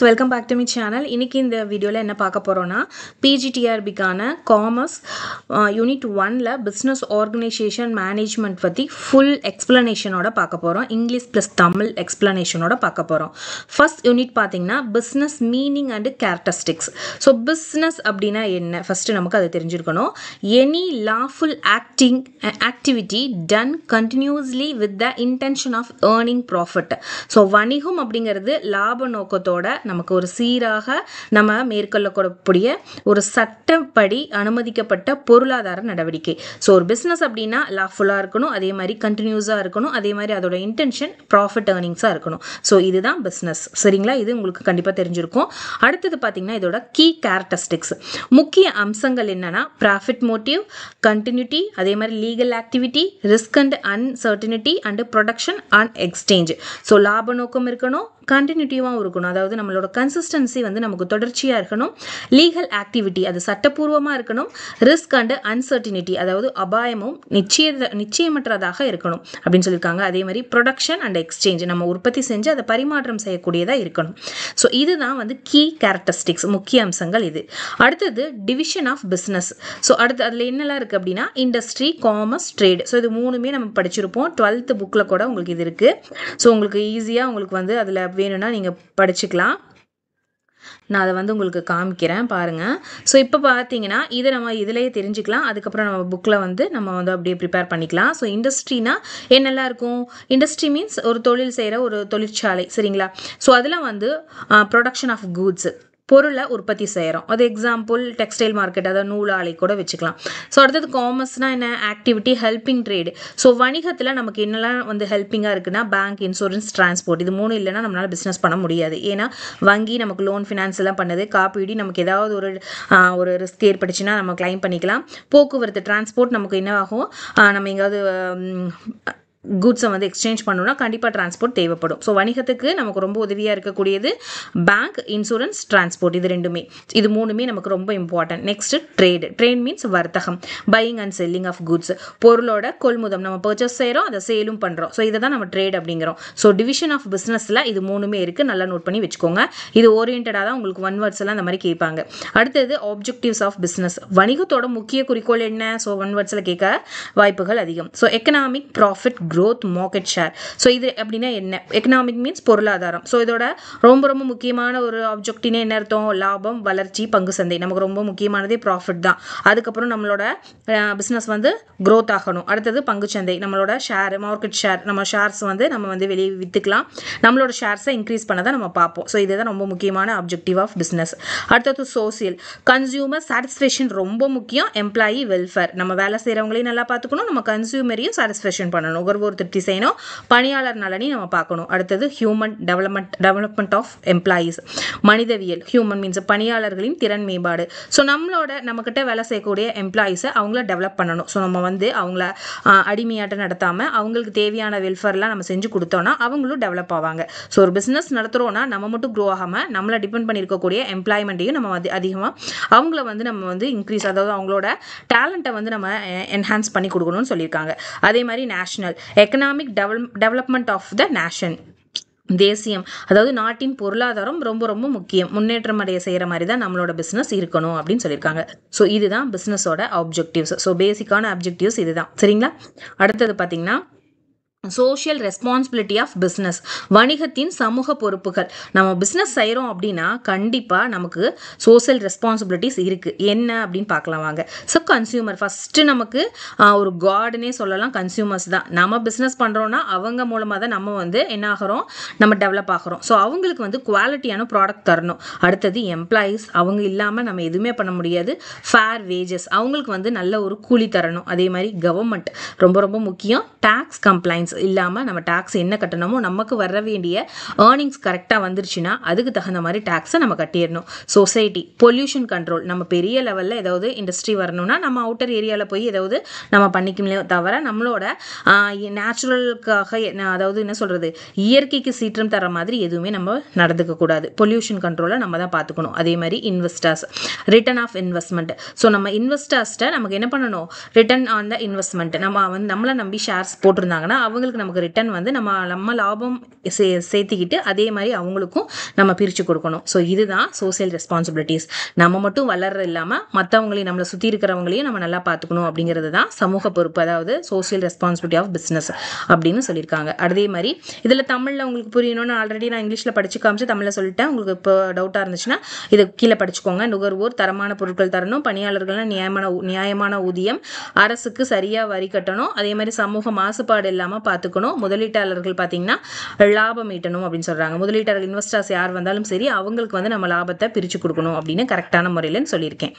Welcome back to my channel. இன்னைக்கு இந்த வீடியோவில் என்ன பார்க்க போகிறோன்னா பிஜிடிஆர்பிக்கான காமர்ஸ் யூனிட் 1ல் பிஸ்னஸ் ஆர்கனைசேஷன் மேனேஜ்மெண்ட் பற்றி ஃபுல் எக்ஸ்பிளனேஷனோட பார்க்க போகிறோம். இங்கிலீஷ் ப்ளஸ் தமிழ் எக்ஸ்பிளனேஷனோட பார்க்க போகிறோம். ஃபர்ஸ்ட் யூனிட் பார்த்தீங்கன்னா business meaning and characteristics. So business அப்படின்னா என்ன ஃபஸ்ட்டு நமக்கு அது தெரிஞ்சிருக்கணும். Any lawful activity done continuously with the intention of earning profit. So வணிகம் அப்படிங்கிறது லாப நோக்கத்தோட நமக்கு ஒரு சீராக நம்ம மேற்கொள்ளக்கூடிய ஒரு சட்டப்படி அனுமதிக்கப்பட்ட பொருளாதார நடவடிக்கை. ஸோ ஒரு பிஸ்னஸ் அப்படின்னா லாஃபுல்லாக இருக்கணும், அதே மாதிரி கண்டினியூஸாக இருக்கணும், அதே மாதிரி அதோட இன்டென்ஷன் ப்ராஃபிட் ஏர்னிங்ஸாக இருக்கணும். ஸோ இதுதான் பிஸ்னஸ். சரிங்களா? இது உங்களுக்கு கண்டிப்பாக தெரிஞ்சிருக்கும். அடுத்தது பார்த்தீங்கன்னா இதோட கீ கேரக்டரிஸ்டிக்ஸ், முக்கிய அம்சங்கள் என்னன்னா ப்ராஃபிட் மோட்டிவ், கண்டினியூட்டி, அதே மாதிரி legal activity, risk and uncertainty and production and exchange. So லாப நோக்கம் இருக்கணும், கண்டினியூட்டிவாகவும் இருக்கணும், அதாவது நம்மளோட கன்சிஸ்டன்சி வந்து நமக்கு தொடர்ச்சியாக இருக்கணும். லீகல் ஆக்டிவிட்டி அது சட்டப்பூர்வமாக இருக்கணும். ரிஸ்க் அண்ட் அன்சர்டினிட்டி அதாவது அபாயமும் நிச்சயமற்றதாக இருக்கணும் அப்படின்னு சொல்லியிருக்காங்க. அதே மாதிரி ப்ரொடக்ஷன் அண்ட் எக்ஸ்சேஞ்ச் நம்ம உற்பத்தி செஞ்சு அதை பரிமாற்றம் செய்யக்கூடியதாக இருக்கணும். ஸோ இதுதான் வந்து கீ கேரக்டரிஸ்டிக்ஸ், முக்கிய அம்சங்கள் இது. அடுத்தது டிவிஷன் ஆஃப் பிஸ்னஸ். ஸோ அடுத்து அதில் என்னெல்லாம் இருக்குது அப்படின்னா இண்டஸ்ட்ரி, காமர்ஸ், ட்ரேட். ஸோ இது மூணுமே நம்ம படிச்சிருப்போம். 12th புக்கில் கூட உங்களுக்கு இது இருக்குது. ஸோ உங்களுக்கு ஈஸியாக உங்களுக்கு வந்து அதில் வேணும்னா நீங்கள் படிச்சுக்கலாம். நான் அதை வந்து உங்களுக்கு காமிக்கிறேன் பாருங்கள். ஸோ இப்போ பார்த்தீங்கன்னா இதை நம்ம இதிலேயே தெரிஞ்சுக்கலாம். அதுக்கப்புறம் நம்ம புக்கில் வந்து நம்ம வந்து அப்படியே ப்ரிப்பேர் பண்ணிக்கலாம். ஸோ இண்டஸ்ட்ரினா என்னெல்லாம் இருக்கும்? இண்டஸ்ட்ரி மீன்ஸ் ஒரு தொழில் செய்கிற ஒரு தொழிற்சாலை. சரிங்களா? ஸோ அதில் வந்து ப்ரொடக்ஷன் ஆஃப் கூட்ஸ், பொருளை உற்பத்தி செய்கிறோம். அது எக்ஸாம்பிள் டெக்ஸ்டைல் மார்க்கெட், அதாவது நூலாலை கூட வச்சுக்கலாம். ஸோ அடுத்தது காமர்ஸ்னால் என்ன? Activity helping trade. ஸோ வணிகத்தில் நமக்கு என்னெல்லாம் வந்து ஹெல்பிங்காக இருக்குன்னா பேங்க், இன்சூரன்ஸ், டிரான்ஸ்போர்ட். இது மூணு இல்லைன்னா நம்மளால் பிஸ்னஸ் பண்ண முடியாது. ஏன்னா வங்கி நமக்கு லோன் ஃபினான்ஸ் எல்லாம் பண்ணுது. காப்பீடு நமக்கு ஏதாவது ஒரு ரிஸ்க் ஏற்பட்டுச்சுன்னா நம்ம கிளைம் பண்ணிக்கலாம். போக்குவரத்து டிரான்ஸ்போர்ட் நமக்கு என்ன ஆகும், நம்ம எங்காவது கூட்ஸை வந்து எக்ஸ்சேஞ்ச் பண்ணணும்னா கண்டிப்பாக டிரான்ஸ்போர்ட் தேவைப்படும். ஸோ வணிகத்துக்கு நமக்கு ரொம்ப உதவியாக இருக்கக்கூடியது பேங்க், இன்சூரன்ஸ், டிரான்ஸ்போர்ட். இது ரெண்டுமே, இது மூணுமே நமக்கு ரொம்ப important. Next trade. Trade means வர்த்தகம், buying and selling of goods. பொருளோட கொள்முதம், நம்ம பர்ச்சேஸ் செய்கிறோம், அதை சேலும் பண்ணுறோம். ஸோ இதை தான் நம்ம ட்ரேட் அப்படிங்கிறோம். ஸோ டிவிஷன் ஆஃப் பிஸ்னஸில் இது மூணுமே இருக்குது. நல்லா நோட் பண்ணி வச்சுக்கோங்க. இது ஓரியன்டாக தான் உங்களுக்கு ஒன் வேர்ட்ஸ் எல்லாம் இந்த மாதிரி கேட்பாங்க. அடுத்தது ஆப்ஜெக்டிவ்ஸ் ஆஃப் பிஸ்னஸ். வணிகத்தோட முக்கிய குறிக்கோள் என்ன? ஸோ ஒன் வேர்ட்ஸில் கேட்க வாய்ப்புகள் அதிகம். So economic, profit, growth, market share. So இது அப்படின்னா என்ன? எக்கனாமிக் மீன்ஸ் பொருளாதாரம். ஸோ இதோட ரொம்ப ரொம்ப முக்கியமான ஒரு ஆப்ஜெக்டிவ்னே என்ன அர்த்தம்? லாபம், வளர்ச்சி, பங்கு சந்தை. நமக்கு ரொம்ப முக்கியமானதே ப்ராஃபிட் தான். அதுக்கப்புறம் நம்மளோட பிஸ்னஸ் வந்து க்ரோத் ஆகணும். அடுத்தது பங்கு சந்தை, நம்மளோட ஷேர், மார்க்கெட் ஷேர். நம்ம ஷேர்ஸ் வந்து நம்ம வந்து வெளியே விற்றுக்கலாம். நம்மளோட ஷேர்ஸை இன்க்ரீஸ் பண்ண தான் நம்ம பார்ப்போம். ஸோ இதுதான் ரொம்ப முக்கியமான ஆப்ஜெக்டிவ் ஆஃப் பிஸ்னஸ். அடுத்தது சோசியல். கன்சியூமர் சாட்டிஸ்ஃபேக்ஷன் ரொம்ப முக்கியம். எம்ப்ளாயி வெல்ஃபேர், நம்ம வேலை செய்கிறவங்களையும் நல்லா பார்த்துக்கணும், நம்ம கன்சியூமரையும் சாட்டிஸ்ஃபேக்ஷன் பண்ணணும், ஒரு திருப்தி செய்யணும், பணியாளர் நலனையும் நம்ம பார்க்கணும். அடுத்தது ஹியூமன் டெவலப்மெண்ட் ஆஃப் எம்ப்ளாயீஸ், மனிதவியல். ஹியூமன் மீன்ஸ் பணியாளர்களின் திறன் மேம்பாடு. ஸோ நம்மக்கிட்ட வேலை செய்யக்கூடிய எம்ப்ளாயீஸை அவங்கள டெவலப் பண்ணணும். ஸோ நம்ம வந்து அவங்கள அடிமையாட்டம் நடத்தாமல் அவங்களுக்கு தேவையான வெல்ஃபேர்லாம் நம்ம செஞ்சு கொடுத்தோம்னா அவங்களும் டெவலப் ஆவாங்க. ஸோ ஒரு பிஸ்னஸ் நடத்துகிறோன்னா நம்ம மட்டும் க்ரோ ஆகாமல் நம்மளை டிபெண்ட் பண்ணியிருக்கக்கூடிய எம்ப்ளாய்மெண்ட்டையும் நம்ம வந்து அதிகமாக அவங்கள வந்து நம்ம வந்து இன்க்ரீஸ், அதாவது அவங்களோட டேலண்ட்டை வந்து நம்ம என்ஹான்ஸ் பண்ணி கொடுக்கணும்னு சொல்லியிருக்காங்க. அதே மாதிரி national economic development of the nation, தேசியம், அதாவது நாட்டின் பொருளாதாரம் ரொம்ப ரொம்ப முக்கியம். முன்னேற்றம் அடைய செய்கிற மாதிரி தான் நம்மளோட பிஸ்னஸ் இருக்கணும் அப்படின்னு சொல்லியிருக்காங்க. ஸோ இதுதான் பிஸ்னஸோட ஆப்ஜெக்டிவ்ஸ். ஸோ பேசிக்கான ஆப்ஜெக்டிவ்ஸ் இதுதான். சரிங்களா? அடுத்தது பார்த்தீங்கன்னா சோஷியல் ரெஸ்பான்சிபிலிட்டி ஆஃப் பிஸ்னஸ், வணிகத்தின் சமூக பொறுப்புகள். நம்ம பிஸ்னஸ் செய்கிறோம் அப்படின்னா கண்டிப்பாக நமக்கு சோஷியல் ரெஸ்பான்சிபிலிட்டிஸ் இருக்குது. என்ன அப்படின்னு பார்க்கலாம் வாங்க. ஸோ கன்சியூமர் ஃபஸ்ட்டு நமக்கு ஒரு கார்டுனே சொல்லலாம், கன்சியூமர்ஸ் தான். நம்ம பிஸ்னஸ் பண்ணுறோன்னா அவங்க மூலமாக தான் நம்ம வந்து என்ன ஆகிறோம், நம்ம டெவலப் ஆகிறோம். ஸோ அவங்களுக்கு வந்து குவாலிட்டியான ப்ராடக்ட் தரணும். அடுத்தது எம்ப்ளாயீஸ், அவங்க இல்லாமல் நம்ம எதுவுமே பண்ண முடியாது. ஃபேர் வேஜஸ், அவங்களுக்கு வந்து நல்ல ஒரு கூலி தரணும். அதே மாதிரி கவர்மெண்ட் ரொம்ப ரொம்ப முக்கியம். டேக்ஸ் கம்ப்ளைண்ட்ஸ் இல்லாமல் நம்ம டேக்ஸ் என்ன கட்டணுமோ நமக்கு வர வேண்டிய ஏர்னிங்ஸ் கரெக்டாக வந்துருச்சுன்னா அதுக்கு தகுந்த மாதிரி டேக்ஸை நம்ம கட்டிடணும். சொசைட்டி, பொல்யூஷன் கண்ட்ரோல், நம்ம பெரிய லெவலில் ஏதாவது இண்டஸ்ட்ரி வரணும்னா நம்ம அவுட்டர் ஏரியாவில் போய் ஏதாவது நம்ம பண்ணிக்கலே தவிர நம்மளோட நேச்சுரலுக்காக அதாவது என்ன சொல்கிறது, இயற்கைக்கு சீற்றம் தர மாதிரி எதுவுமே நம்ம நடந்துக்கக்கூடாது. பொல்யூஷன் கண்ட்ரோலை நம்ம தான் பார்த்துக்கணும். அதே மாதிரி investors, return of investment. So நம்ம இன்வெஸ்டர்ஸ்ட்டை நமக்கு என்ன பண்ணணும், ரிட்டர்ன் ஆன் த இன்வெஸ்ட்மெண்ட். நம்மளை நம்பி ஷேர்ஸ் போட்டிருந்தாங்கன்னா அவங்க அவங்களுக்கு நமக்கு ரிட்டர்ன் வந்து நம்ம லாபம் சேர்த்திக்கிட்டு அதே மாதிரி அவங்களுக்கும் நம்ம பிரித்து கொடுக்கணும். ஸோ இதுதான் சோசியல் ரெஸ்பான்சிபிலிட்டிஸ். நம்ம மட்டும் வளர்றது இல்லாமல் மற்றவங்களையும் நம்மளை சுற்றி இருக்கிறவங்களையும் நம்ம நல்லா பார்த்துக்கணும் அப்படிங்கிறது தான் சமூக பொறுப்பு, அதாவது சோசியல் ரெஸ்பான்சிபிலிட்டி ஆஃப் பிஸ்னஸ் அப்படின்னு சொல்லியிருக்காங்க. அதே மாதிரி இதில் தமிழில் உங்களுக்கு புரியணும்னு ஆல்ரெடி நான் இங்கிலீஷில் படித்து காமிச்சு தமிழில் சொல்லிட்டேன். உங்களுக்கு இப்போ டவுட்டாக இருந்துச்சுன்னா இது கீழே படிச்சுக்கோங்க. நுகர்வோர் தரமான பொருட்கள் தரணும், பணியாளர்கள்லாம் நியாயமான ஊதியம், அரசுக்கு சரியாக வரி கட்டணும், அதே மாதிரி சமூக மாசுபாடு இல்லாமல் பார்த்துக்கணும், முதலீட்டாளர்கள் பார்த்தீங்கன்னா லாபம் ஈட்டணும் அப்படின்னு சொல்கிறாங்க. முதலீட்டாளர்கள் இன்வெஸ்டர்ஸ் யார் வந்தாலும் சரி அவங்களுக்கு வந்து நம்ம லாபத்தை பிரித்து கொடுக்கணும் அப்படின்னு கரெக்டான முறையில் சொல்லியிருக்கேன்.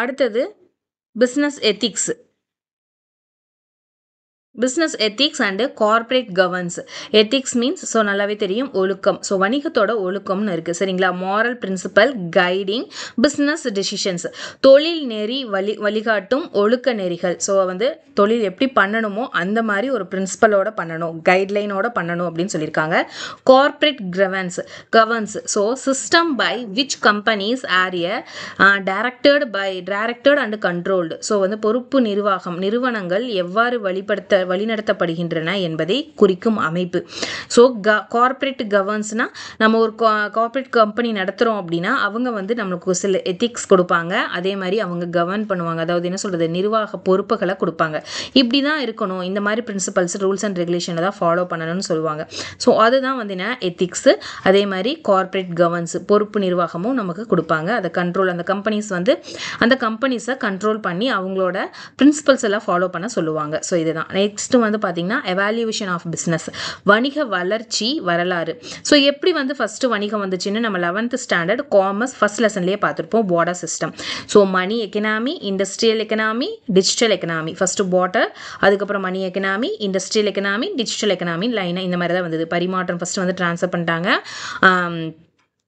அடுத்தது business ethics. Business ethics and corporate governance. Ethics means so நல்லாவே தெரியும் ஒழுக்கம். ஸோ வணிகத்தோட ஒழுக்கம்னு இருக்குது சரிங்களா. Moral principle guiding business decisions. தொழில் நெறி வழிகாட்டும் ஒழுக்க நெறிகள். ஸோ வந்து தொழில் எப்படி பண்ணணுமோ அந்த மாதிரி ஒரு பிரின்சிபலோட பண்ணணும், கைட்லைனோட பண்ணணும் அப்படின்னு சொல்லியிருக்காங்க. Corporate governance. So system by which companies are directed and controlled. So வந்து பொறுப்பு நிறுவனங்கள் எவ்வாறு வழிநடத்தப்படுகின்றன என்பதை குறிக்கும் அமைப்பு. ஸோ கார்பரேட் கவர்னன்ஸ்னா நம்ம ஒரு கார்பரேட் கம்பெனி நடத்துகிறோம் அப்படின்னா அவங்க வந்து நம்மளுக்கு சில எத்திக்ஸ் கொடுப்பாங்க, அதே மாதிரி அவங்க கவர்ன் பண்ணுவாங்க, அதாவது என்ன சொல்கிறது நிர்வாக பொறுப்புகளை கொடுப்பாங்க. இப்படி தான் இருக்கணும், இந்த மாதிரி பிரின்சிபல்ஸ் ரூல்ஸ் அண்ட் ரெகுலேஷனை தான் ஃபாலோ பண்ணணும்னு சொல்லுவாங்க. ஸோ அதுதான் வந்து என்ன எத்திக்ஸு. அதே மாதிரி கார்பரேட் கவர்னன்ஸ் பொறுப்பு நிர்வாகமும் நமக்கு கொடுப்பாங்க. அதை கண்ட்ரோல் அந்த கம்பெனிஸை கண்ட்ரோல் பண்ணி அவங்களோட பிரின்சிபல்ஸ் எல்லாம் ஃபாலோ பண்ண சொல்லுவாங்க. ஸோ இதுதான். நெக்ஸ்ட் வந்து பார்த்தீங்கன்னா எவாலுவேஷன் ஆஃப் பிஸ்னஸ், வணிக வளர்ச்சி வரலாறு. ஸோ எப்படி வந்து ஃபர்ஸ்ட் வணிகம் வந்துச்சுன்னு நம்ம 11th ஸ்டாண்டர்ட் காமர்ஸ் ஃபர்ஸ்ட் லெசன்லேயே பார்த்துருப்போம். Barter system. So money economy, industrial economy, digital economy. First barter, அதுக்கப்புறம் money economy, industrial economy, digital economy லைனாக இந்த மாதிரி தான் வந்தது. பரிமாற்றம் ஃபர்ஸ்ட் வந்து ட்ரான்ஸ்ஃபர் பண்ணிட்டாங்க.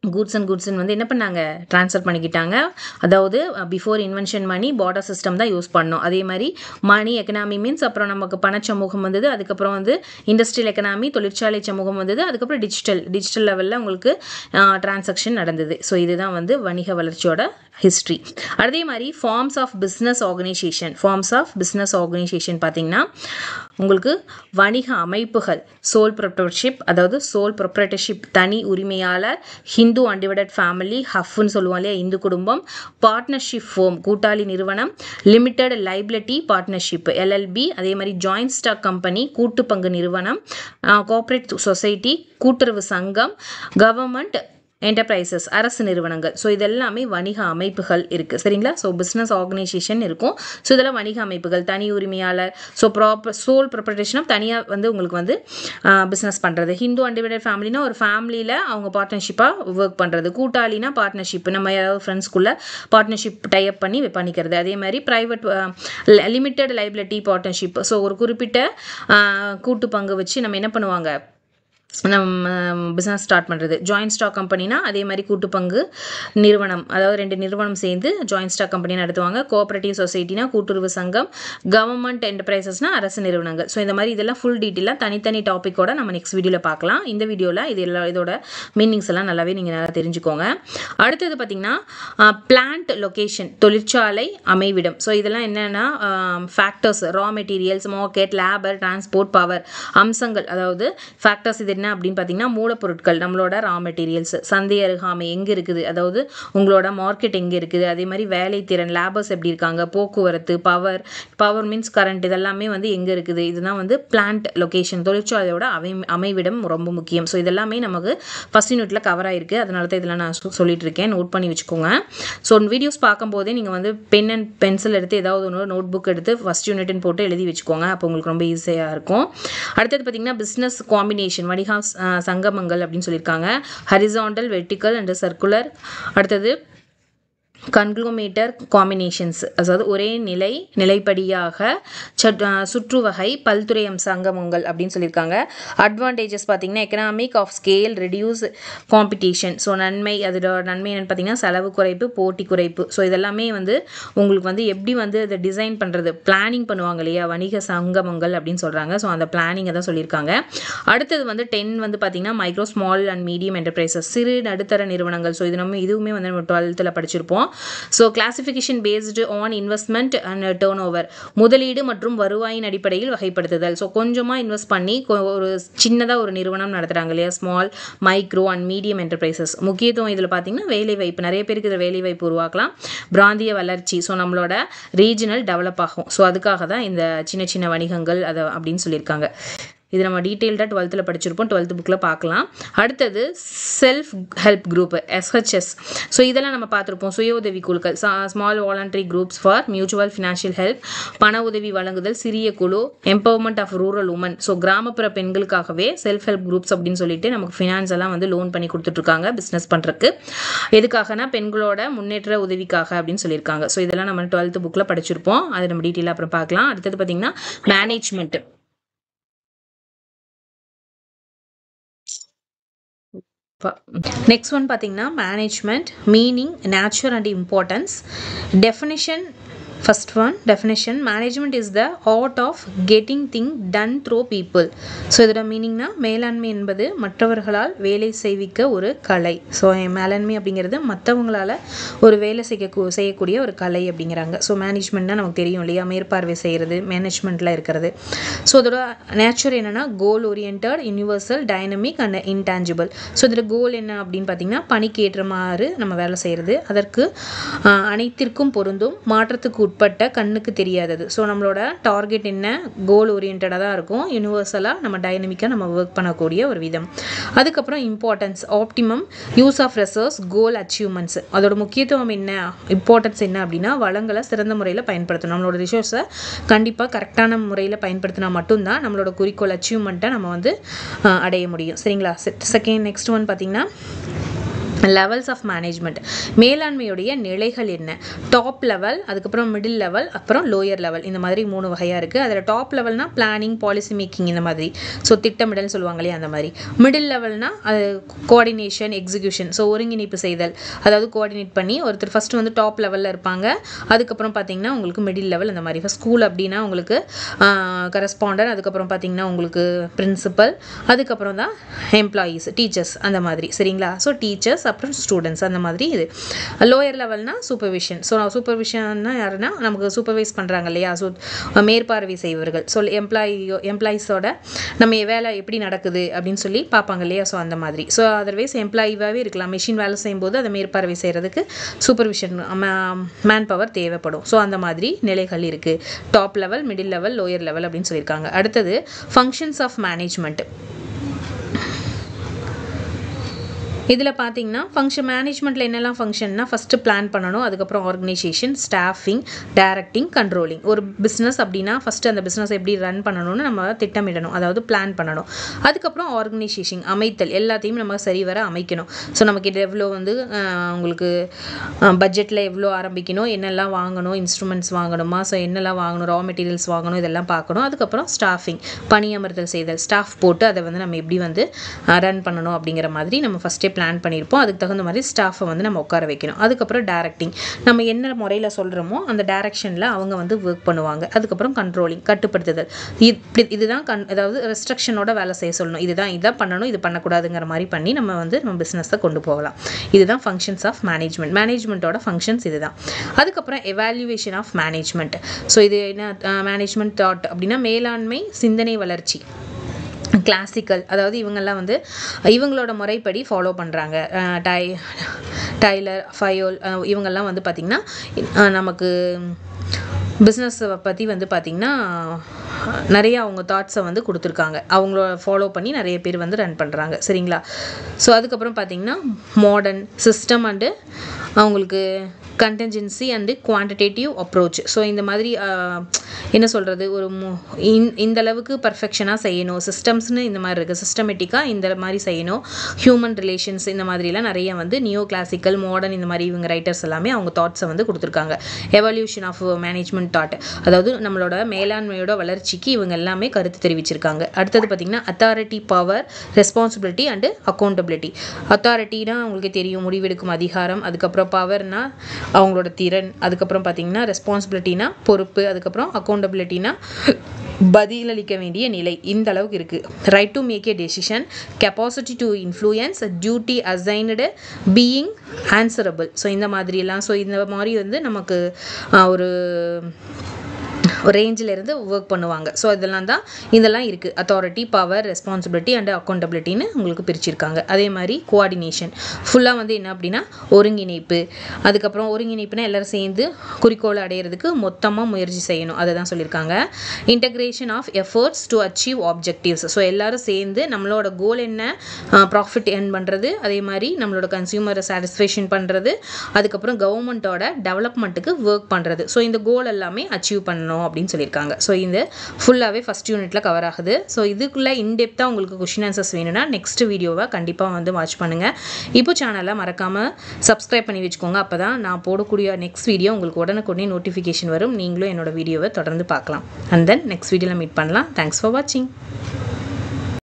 குட்ஸ் வந்து என்ன பண்ணாங்க ட்ரான்ஸ்ஃபர் பண்ணிக்கிட்டாங்க. அதாவது பிஃபோர் இன்வென்ஷன் மணி பார்டர் சிஸ்டம் தான் யூஸ் பண்ணோம். அதே மாதிரி மணி எக்கனாமி மீன்ஸ் அப்புறம் நமக்கு பணச்சமூகம் வந்தது, அதுக்கப்புறம் வந்து இண்டஸ்ட்ரியல் எக்கனாமி தொழிற்சாலை சமூகம் வந்தது, அதுக்கப்புறம் டிஜிட்டல் லெவலில் உங்களுக்கு டிரான்சாக்ஷன் நடந்தது. ஸோ இதுதான் வந்து வணிக வளர்ச்சியோட ஹிஸ்ட்ரி. அதே மாதிரி ஃபார்ம்ஸ் ஆஃப் பிஸ்னஸ் ஆர்கனைசேஷன் பார்த்தீங்கன்னா உங்களுக்கு வணிக அமைப்புகள், சோல் ப்ரொப்ரைட்டர்ஷிப் தனி உரிமையாளர், ஹிந்து அன்டிவைடட் ஃபேமிலி, ஹஃப்னு சொல்லுவோம் இல்லையா இந்து குடும்பம், பார்ட்னர்ஷிப் ஃபோம் கூட்டாளி நிறுவனம், லிமிடெட் லைபிலிட்டி பார்ட்னர்ஷிப் LLB, அதே மாதிரி ஜாயிண்ட் ஸ்டாக் கம்பெனி கூட்டு பங்கு நிறுவனம், கோஆபரேட் சொசைட்டி கூட்டுறவு சங்கம், கவர்மெண்ட் என்டர்பிரைசஸ் அரசு நிறுவனங்கள். ஸோ இதெல்லாமே வணிக அமைப்புகள் இருக்குது சரிங்களா. ஸோ பிஸ்னஸ் ஆர்கனைசேஷன் இருக்கும். ஸோ இதெல்லாம் வணிக அமைப்புகள், தனி உரிமையாளர், ஸோ சோல் ப்ரொப்ரைட்டர்ஷிப்னா தனியாக வந்து உங்களுக்கு வந்து பிஸ்னஸ் பண்ணுறது. ஹிந்து அன்டிவைடட் ஃபேமிலினா ஒரு ஃபேமிலியில் அவங்க பார்ட்னர்ஷிப்பாக ஒர்க் பண்ணுறது. கூட்டாளினா பார்ட்னர்ஷிப், நம்ம யாராவது ஃப்ரெண்ட்ஸ்குள்ளே பார்ட்னர்ஷிப் டைப் பண்ணிக்கிறது. அதே மாதிரி private limited liability partnership. So ஒரு குறிப்பிட்ட கூட்டு பங்கு வச்சு நம்ம என்ன பண்ணுவாங்க நம்ம பிஸ்னஸ் ஸ்டார்ட் பண்ணுறது. ஜாயிண்ட் ஸ்டாக் கம்பெனினா அதே மாதிரி கூட்டு பங்கு நிறுவனம், அதாவது 2 நிறுவனம் சேர்ந்து ஜாயிண்ட் ஸ்டாக் கம்பெனி நடத்துவாங்க. கோஆபரேட்டிவ் சொசைட்டினா கூட்டுறவு சங்கம், கவர்மெண்ட் என்டர்பிரைசஸ்னா அரசு நிறுவனங்கள். ஸோ இந்த மாதிரி இதெல்லாம் ஃபுல் டீட்டெயிலாக தனித்தனி டாப்பிக்கோட நம்ம நெக்ஸ்ட் வீடியோவில் பார்க்கலாம். இந்த வீடியோவில் இதோட மீனிங்ஸ் எல்லாம் நல்லாவே நீங்கள் நல்லா தெரிஞ்சுக்கோங்க. அடுத்தது பார்த்தீங்கன்னா பிளான்ட் லொக்கேஷன், தொழிற்சாலை அமைவிடம். ஸோ இதெல்லாம் என்னென்னா factors, raw materials, market, labour, transport, power அம்சங்கள். அதாவது ஃபேக்டர்ஸ் இது என்ன அப்படின்னு பார்த்தீங்கன்னா மூலப்பொருட்கள், நம்மளோட ரா மெட்டீரியல்ஸ், சந்தை அருகாமை எங்கே இருக்குது, அதாவது உங்களோட மார்க்கெட் எங்கே இருக்குது, அதே மாதிரி வேலைத்திறன், லேபர்ஸ் எப்படி இருக்காங்க, போக்குவரத்து, பவர் மீன்ஸ் கரண்ட், இதெல்லாமே வந்து எங்கே இருக்குது. இதுதான் வந்து பிளான்ட் லொக்கேஷன், தொழிற்சாலையோட அமைவிடம் ரொம்ப முக்கியம். ஸோ இதெல்லாமே நமக்கு ஃபர்ஸ்ட் யூனிட்ல கவர் ஆயிருக்கு, அதனால தான் இதெல்லாம் நான் சொல்லிட்டு இருக்கேன், நோட் பண்ணி வச்சுக்கோங்க. ஸோ வீடியோஸ் பார்க்கும்போதே நீங்கள் வந்து பென் அண்ட் பென்சில் எடுத்து ஏதாவது ஒன்று நோட் புக் எடுத்து ஃபர்ஸ்ட் யூனிட்னு போட்டு எழுதி வச்சுக்கோங்க, அப்போ உங்களுக்கு ரொம்ப ஈஸியாக இருக்கும். அடுத்தது பார்த்தீங்கன்னா பிஸ்னஸ் காம்பினேஷன், வணிக சங்கமங்கள் அப்படின்னு சொல்லியிருக்காங்க. Horizontal, vertical and circular. அடுத்தது கன்க்ளோமேட்டர் காம்பினேஷன்ஸ், அதாவது ஒரே நிலைப்படியாக சுற்றுவகை பல்துறை சங்கமங்கள் அப்படின்னு சொல்லியிருக்காங்க. அட்வான்டேஜஸ் பார்த்தீங்கன்னா economic of scale, reduce competition. So அதோட நன்மை என்னென்னு பார்த்தீங்கன்னா செலவு குறைப்பு, போட்டி குறைப்பு. ஸோ இதெல்லாமே வந்து உங்களுக்கு வந்து எப்படி வந்து அதை டிசைன் பண்ணுறது, பிளானிங் பண்ணுவாங்க இல்லையா, வணிக சங்கமங்கள் அப்படின்னு சொல்கிறாங்க. ஸோ அந்த பிளானிங்கை தான் சொல்லியிருக்காங்க. அடுத்தது வந்து 10 வந்து பார்த்தீங்கன்னா micro small and medium enterprises, சிறு நடுத்தர நிறுவனங்கள். ஸோ இதுவுமே வந்து நம்ம 12th படிச்சிருப்போம். So classification based on investment and turn over, முதலீடு மற்றும் வருவாயின் அடிப்படையில் வகைப்படுத்துதல். ஸோ கொஞ்சமாக இன்வெஸ்ட் பண்ணி ஒரு சின்னதாக ஒரு நிறுவனம் நடத்துகிறாங்க இல்லையா, small, micro and medium enterprises. முக்கியத்துவம் இதில் பார்த்தீங்கன்னா வேலைவாய்ப்பு, நிறைய பேருக்கு இதில் வேலைவாய்ப்பு உருவாக்கலாம். பிராந்திய வளர்ச்சி, ஸோ நம்மளோட ரீஜனல் டெவலப் ஆகும். ஸோ அதுக்காக தான் இந்த சின்ன சின்ன வணிகங்கள் அதை அப்படின்னு சொல்லியிருக்காங்க. இது நம்ம டீட்டெயில்டாக 12th படிச்சிருப்போம், 12th புக்கில் பார்க்கலாம். அடுத்தது self help group, SHS. So இதெல்லாம் நம்ம பார்த்துருப்போம். சுய உதவி குழுக்கள், small voluntary groups for mutual financial help, பண உதவி வழங்குதல், சிறிய குழு, empowerment of rural woman. So கிராமப்புற பெண்களுக்காகவே செல்ஃப் ஹெல்ப் குரூப்ஸ் அப்படின்னு சொல்லிட்டு நமக்கு ஃபினான்ஸ் எல்லாம் வந்து லோன் பண்ணி கொடுத்துட்ருக்காங்க பிஸ்னஸ் பண்ணுறதுக்கு. எதுக்காகனா பெண்களோட முன்னேற்ற உதவிக்காக அப்படின்னு சொல்லியிருக்காங்க. ஸோ இதெல்லாம் நம்ம 12th புக்கில் படிச்சிருப்போம், அது நம்ம டீட்டெயிலாக அப்புறம் பார்க்கலாம். அடுத்தது பார்த்தீங்கன்னா மேனேஜ்மெண்ட். நெக்ஸ்ட் ஒன் பார்த்தீங்கன்னா management, meaning, nature and importance. Definition. First one, definition: management is the art of getting things done through people. So இதோட மீனிங்னா மேலாண்மை என்பது மற்றவர்களால் வேலை செய்விக்க ஒரு கலை. ஸோ மேலாண்மை அப்படிங்கிறது மற்றவங்களால் ஒரு வேலை செய்யக்கூடிய ஒரு கலை அப்படிங்கிறாங்க. ஸோ மேனேஜ்மெண்ட்னா நமக்கு தெரியும் இல்லையா, மேற்பார்வை செய்கிறது, மேனேஜ்மெண்ட்டில் இருக்கிறது. ஸோ இதோட நேச்சர் என்னென்னா goal oriented, universal, dynamic and intangible. So இதோட கோல் என்ன அப்படின்னு பார்த்தீங்கன்னா பணிக்கு ஏற்றமாறு நம்ம வேலை செய்கிறது, அதற்கு அனைத்திற்கும் பொருந்தும், மாற்றத்துக்கு உட்பட்ட, கண்ணுக்கு தெரியாதது. ஸோ நம்மளோட டார்கெட் என்ன, கோல் ஓரியன்டாக தான் இருக்கும், யூனிவர்சலாக நம்ம டைனமிக்காக நம்ம ஒர்க் பண்ணக்கூடிய ஒரு விதம். அதுக்கப்புறம் importance, optimum use of resource, goal achievements. அதோட முக்கியத்துவம் என்ன, இம்பார்ட்டன்ஸ் என்ன அப்படின்னா வளங்களை சிறந்த முறையில் பயன்படுத்தணும். நம்மளோட ரிசோர்ஸை கண்டிப்பாக கரெக்டான முறையில் பயன்படுத்தினா மட்டும்தான் நம்மளோட குறிக்கோள் அச்சீவ்மெண்ட்டை நம்ம வந்து அடைய முடியும். சரிங்களா. நெக்ஸ்ட் ஒன் பார்த்தீங்கன்னா லெவல்ஸ் ஆஃப் மேனேஜ்மெண்ட். மேலாண்மையுடைய நிலைகள் என்ன, டாப் லெவல், அதுக்கப்புறம் மிடில் லெவல், அப்புறம் லோயர் லெவல். இந்த மாதிரி 3 வகையாக இருக்குது. அதில் டாப் லெவல்னா பிளானிங், பாலிசி மேக்கிங், இந்த மாதிரி. ஸோ திட்டமிடல் சொல்லுவாங்க இல்லையா, அந்த மாதிரி. மிடில் லெவல்னா அது கோஆர்டினேஷன், எக்ஸிக்யூஷன். ஸோ ஒருங்கிணைப்பு செய்தல், அதாவது கோஆர்டினேட் பண்ணி ஒருத்தர் ஃபஸ்ட்டு வந்து டாப் லெவலில் இருப்பாங்க. அதுக்கப்புறம் பார்த்தீங்கன்னா உங்களுக்கு மிடில் லெவல், அந்த மாதிரி. ஃபஸ்ட் ஸ்கூல் அப்படின்னா உங்களுக்கு கரஸ்பாண்டர், அதுக்கப்புறம் பார்த்தீங்கன்னா உங்களுக்கு பிரின்சிபல், அதுக்கப்புறம் தான் எம்ப்ளாயீஸ், டீச்சர்ஸ், அந்த மாதிரி. சரிங்களா. ஸோ டீச்சர்ஸ் அப்புறம் ஸ்டூடெண்ட்ஸ், அந்த மாதிரி. இது லோயர் லெவல்னா சூப்பர்விஷன். ஸோ சூப்பர்விஷன்னா யாருன்னா நமக்கு சூப்பர்வைஸ் பண்ணுறாங்க இல்லையா, ஸோ மேற்பார்வை செய்வர்கள். ஸோ எம்ப்ளாயீஸோட நம்ம வேலை எப்படி நடக்குது அப்படின்னு சொல்லி பார்ப்பாங்க இல்லையா, ஸோ அந்த மாதிரி. ஸோ அதர்வைஸ் எம்ப்ளாயிவாகவே இருக்கலாம். மெஷின் வேலை செய்யும்போது அதை மேற்பார்வை செய்கிறதுக்கு சூப்பர்விஷன் மேன் பவர் தேவைப்படும். ஸோ அந்த மாதிரி நிலைகள் இருக்குது. Top level, middle level, lower level அப்படின்னு சொல்லியிருக்காங்க. அடுத்தது ஃபங்க்ஷன்ஸ் ஆஃப் மேனேஜ்மெண்ட். இதில் பார்த்தீங்கன்னா மேனேஜ்மெண்ட்டில் என்னெல்லாம் ஃபங்க்ஷன்னா ஃபஸ்ட்டு பிளான் பண்ணணும், அதுக்கப்புறம் ஆர்கனைசேஷன், ஸ்டாஃபிங், டைரக்டிங், கண்ட்ரோலிங். ஒரு பிஸ்னஸ் அப்படின்னா ஃபஸ்ட்டு அந்த பிஸ்னஸ் எப்படி ரன் பண்ணணும்னு நம்ம திட்டமிடணும், அதாவது பிளான் பண்ணணும். அதுக்கப்புறம் ஆர்கனைசேஷன், அமைத்தல், எல்லாத்தையும் நம்ம சரிவர அமைக்கணும். ஸோ நமக்கு இது எவ்வளோ வந்து உங்களுக்கு பட்ஜெட்டில் எவ்வளோ ஆரம்பிக்கணும், என்னெல்லாம் வாங்கணும், இன்ஸ்ட்ருமெண்ட்ஸ் வாங்கணுமா, ஸோ என்னெல்லாம் வாங்கணும், ரா மெட்டீரியல்ஸ் வாங்கணும், இதெல்லாம் பார்க்கணும். அதுக்கப்புறம் ஸ்டாஃபிங், பணியமர்த்தல் செய்தல், ஸ்டாஃப் போட்டு அதை வந்து நம்ம எப்படி வந்து ரன் பண்ணணும் அப்படிங்கிற மாதிரி நம்ம ஃபஸ்ட்டே பிளான் பண்ணியிருப்போம். அதுக்கு தகுந்த மாதிரி ஸ்டாஃபை வந்து நம்ம உட்கார வைக்கணும். அதுக்கப்புறம் டைரக்டிங், நம்ம என்ன முறையில் சொல்கிறோமோ அந்த டைரக்ஷனில் அவங்க வந்து ஒர்க் பண்ணுவாங்க. அதுக்கப்புறம் கண்ட்ரோலிங், கட்டுப்படுத்துதல். இதுதான் அதாவது ரெஸ்ட்ரிக்ஷனோட வேலை செய்ய சொல்லணும். இதான் பண்ணணும், இது பண்ணக்கூடாதுங்கிற மாதிரி பண்ணி நம்ம வந்து நம்ம பிஸ்னஸை கொண்டு போகலாம். இதுதான் ஃபங்க்ஷன்ஸ் ஆஃப் மேனேஜ்மெண்ட். மேனேஜ்மெண்ட்டோட ஃபங்க்ஷன்ஸ் இதுதான். அதுக்கப்புறம் எவாலுவேஷன் ஆஃப் மேனேஜ்மெண்ட். ஸோ இது என்ன, மேனேஜ்மெண்ட் தாட் அப்படின்னா மேலாண்மை சிந்தனை வளர்ச்சி. கிளாசிக்கல், அதாவது இவங்கெல்லாம் வந்து இவங்களோட முறைப்படி ஃபாலோ பண்ணுறாங்க. டைலர், ஃபயோல், இவங்கெல்லாம் வந்து பார்த்திங்கன்னா நமக்கு பிஸ்னஸை பற்றி வந்து பார்த்திங்கன்னா நிறைய அவங்க தாட்ஸை வந்து கொடுத்துருக்காங்க. அவங்கள ஃபாலோ பண்ணி நிறைய பேர் வந்து ரன் பண்ணுறாங்க. சரிங்களா. ஸோ அதுக்கப்புறம் பார்த்திங்கன்னா மாடர்ன் சிஸ்டம் அண்டு அவங்களுக்கு கண்டென்ஜென்சி அண்டு குவான்டிடேட்டிவ் அப்ரோச். ஸோ இந்த மாதிரி என்ன சொல்கிறது, ஒரு இந்த அளவுக்கு பர்ஃபெக்ஷனாக செய்யணும், சிஸ்டம்ஸ்னு இந்த மாதிரி இருக்குது, சிஸ்டமேட்டிக்காக இந்த மாதிரி செய்யணும், ஹியூமன் ரிலேஷன்ஸ் இந்த மாதிரிலாம் நிறைய வந்து நியோ கிளாசிக்கல் மாடர்ன் இந்த மாதிரி இவங்க ரைட்டர்ஸ் எல்லாமே அவங்க தாட்ஸை வந்து கொடுத்துருக்காங்க. எவல்யூஷன் ஆஃப் மேனேஜ்மெண்ட் தாட், அதாவது நம்மளோட மேலாண்மையோட வளர்ச்சிக்கு இவங்க எல்லாமே கருத்து தெரிவிச்சிருக்காங்க. அடுத்தது பார்த்திங்கன்னா authority, power, responsibility and accountability. அத்தாரிட்டினா உங்களுக்கு தெரியும், முடிவெடுக்கும் அதிகாரம். அதுக்கப்புறம் பவர்னா அவங்களோட திறன். அதுக்கப்புறம் பார்த்திங்கன்னா ரெஸ்பான்சிபிலிட்டினா பொறுப்பு. அதுக்கப்புறம் அக்கௌண்டபிலிட்டினா பதிலளிக்க வேண்டிய நிலை. இந்த அளவுக்கு இருக்குது. Right to make a decision, capacity to influence, duty assigned, being answerable. So இந்த மாதிரிலாம், ஸோ இந்த மாதிரி வந்து நமக்கு ஒரு ரேஞ்சில் இருந்து ஒர்க் பண்ணுவாங்க. ஸோ இதெல்லாம் இருக்குது. அத்தாரிட்டி, பவர், ரெஸ்பான்சிபிலிட்டி அண்ட் அக்கௌண்டபிலிட்டின்னு உங்களுக்கு பிரிச்சிருக்காங்க. அதே மாதிரி கோஆர்டினேஷன் ஃபுல்லாக வந்து என்ன அப்படின்னா ஒருங்கிணைப்பு. அதுக்கப்புறம் ஒருங்கிணைப்புனா எல்லோரும் சேர்ந்து குறிக்கோளை அடையிறதுக்கு மொத்தமாக முயற்சி செய்யணும், அதை தான் சொல்லியிருக்காங்க. Integration of efforts to achieve objectives. So எல்லோரும் சேர்ந்து நம்மளோட கோல் என்ன, ப்ராஃபிட் ஏர்ன் பண்ணுறது, அதே மாதிரி நம்மளோட கன்சியூமரை சாட்டிஸ்ஃபேக்ஷன் பண்ணுறது, அதுக்கப்புறம் கவர்மெண்ட்டோட டெவலப்மெண்ட்டுக்கு ஒர்க் பண்ணுறது. ஸோ இந்த கோல் எல்லாமே அச்சீவ் பண்ணணும் அப்படின்னு சொல்லியிருக்காங்க. ஸோ இது ஃபுல்லாகவே ஃபஸ்ட் யூனிட்டில் கவர் ஆகுது. ஸோ இதுக்குள்ளே இன்டெப்த்தாக உங்களுக்கு கொஷின் ஆன்சர்ஸ் வேணும்னா நெக்ஸ்ட் வீடியோவை கண்டிப்பாக வந்து வாட்ச் பண்ணுங்கள். இப்போ சேனலை மறக்காமல் சப்ஸ்கிரைப் பண்ணி வச்சுக்கோங்க. அப்போ தான் நான் போடக்கூடிய நெக்ஸ்ட் வீடியோ உங்களுக்கு உடனுக்குடனே நோட்டிஃபிகேஷன் வரும். நீங்களும் என்னோட வீடியோவை தொடர்ந்து பார்க்கலாம். அண்ட் தென் நெக்ஸ்ட் வீடியோவில் மீட் பண்ணலாம். தேங்க்ஸ் ஃபார் வாட்சிங்.